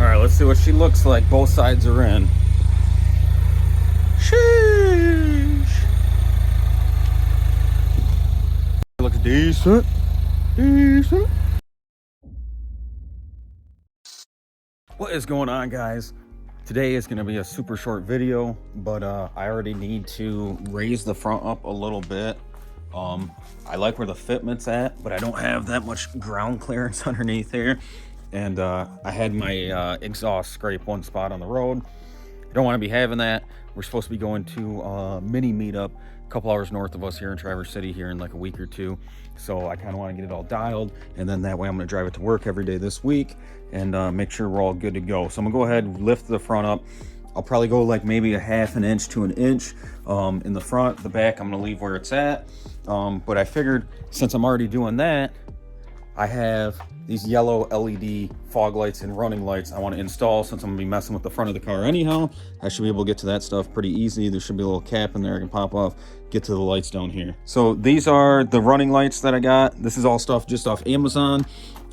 All right, let's see what she looks like. Both sides are in. Sheesh. Looks decent. Decent. What is going on, guys? Today is going to be a super short video, but I already need to raise the front up a little bit. I like where the fitment's at, but I don't have that much ground clearance underneath here. And I had my exhaust scrape one spot on the road. I don't want to be having that. We're supposed to be going to a mini meetup a couple hours north of us here in Traverse City here in like a week or two. So I kind of want to get it all dialed, and then that way I'm going to drive it to work every day this week and make sure we're all good to go. So I'm gonna go ahead and lift the front up. I'll probably go like maybe a half an inch to an inch in the front. The back I'm gonna leave where it's at. But I figured since I'm already doing that, I have these yellow LED fog lights and running lights I want to install. Since I'm gonna be messing with the front of the car anyhow, I should be able to get to that stuff pretty easy. There should be a little cap in there I can pop off, get to the lights down here. So these are the running lights that I got. This is all stuff just off Amazon.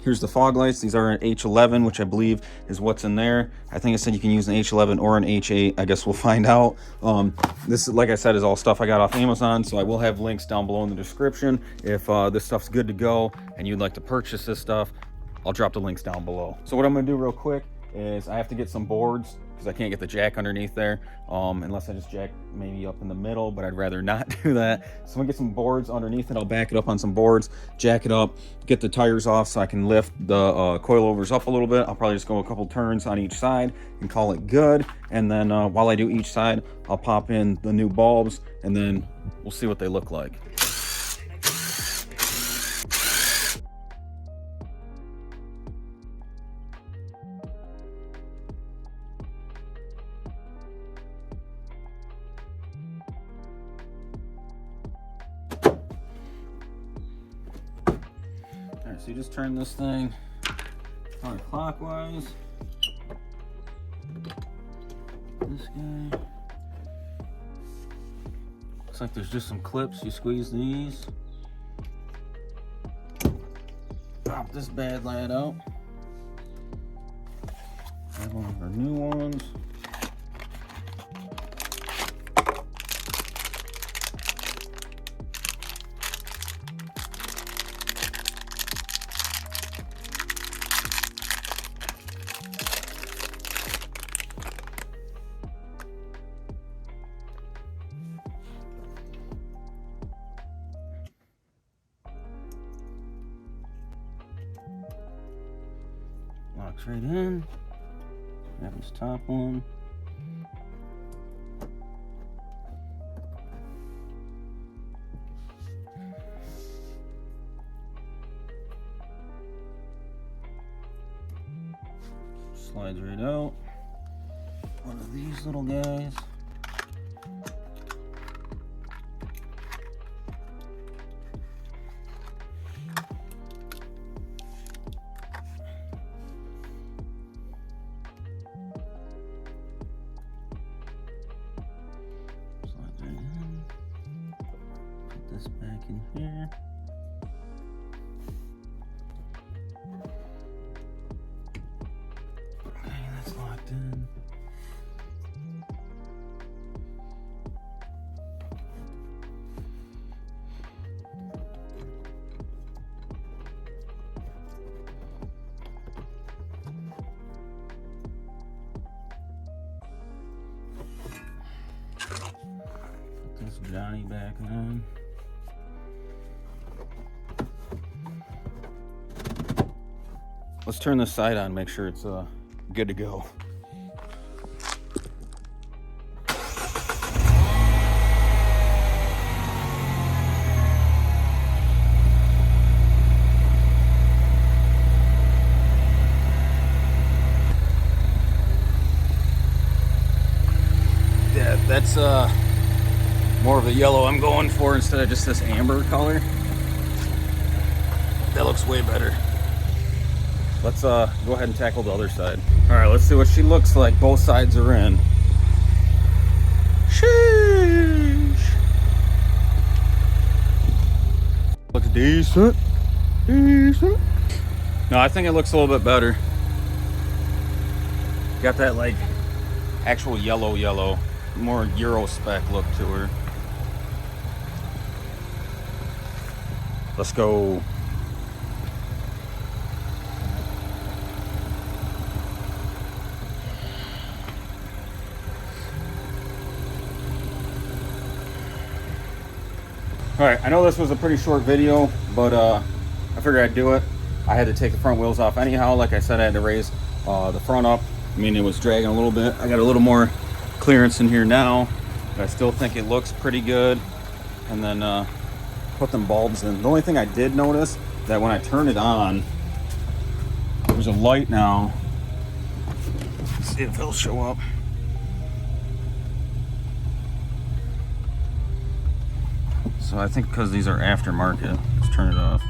Here's the fog lights. These are an H11, which I believe is what's in there. I think I said you can use an H11 or an H8. I guess we'll find out. This, like I said, is all stuff I got off Amazon, so I will have links down below in the description. If this stuff's good to go and you'd like to purchase this stuff, I'll drop the links down below. So what I'm gonna do real quick is I have to get some boards because I can't get the jack underneath there unless I just jack maybe up in the middle, but I'd rather not do that. So I'm gonna get some boards underneath it. I'll back it up on some boards, jack it up, get the tires off so I can lift the coilovers up a little bit. I'll probably just go a couple turns on each side and call it good. And then while I do each side, I'll pop in the new bulbs and then we'll see what they look like. So you just turn this thing counterclockwise. This guy. Looks like there's just some clips. You squeeze these. Pop this bad lad out. Have one of our new ones. Locks right in. Grab this top one. Slides right out. One of these little guys. This back in here. Okay, that's locked in. Put this Johnny back on. Let's turn this side on, make sure it's good to go. Yeah, that's more of the yellow I'm going for instead of just this amber color. That looks way better. Let's go ahead and tackle the other side. All right, let's see what she looks like. Both sides are in. Sheesh. Looks decent. Decent. No, I think it looks a little bit better. Got that like actual yellow, more Euro spec look to her. Let's go. All right, I know this was a pretty short video, but I figured I'd do it. I had to take the front wheels off anyhow. Like I said, I had to raise the front up. I mean, it was dragging a little bit. I got a little more clearance in here now, but I still think it looks pretty good. And then put them bulbs in. The only thing I did notice that when I turn it on, there's a light now. Let's see if it'll show up. So I think because these are aftermarket, let's turn it off.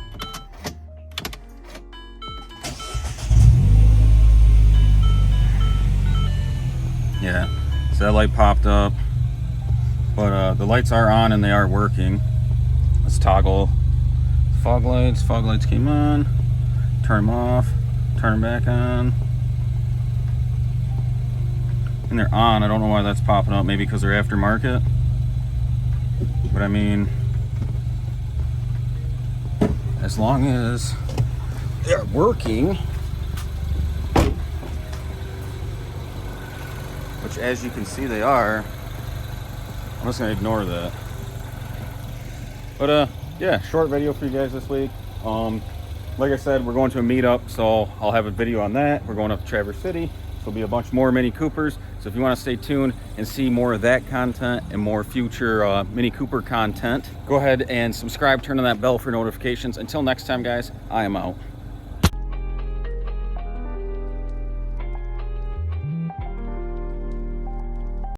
Yeah, so that light popped up, but the lights are on and they are working. Let's toggle fog lights. Fog lights came on, turn them off, turn them back on. And they're on. I don't know why that's popping up, maybe because they're aftermarket. But I mean, as long as they're working, which as you can see they are, I'm just gonna ignore that. But yeah, short video for you guys this week. Like I said, we're going to a meetup, so I'll have a video on that. We're going up to Traverse City. There'll be a bunch more Mini Coopers, so if you want to stay tuned and see more of that content and more future Mini Cooper content, go ahead and subscribe, turn on that bell for notifications. Until next time, guys, I am out.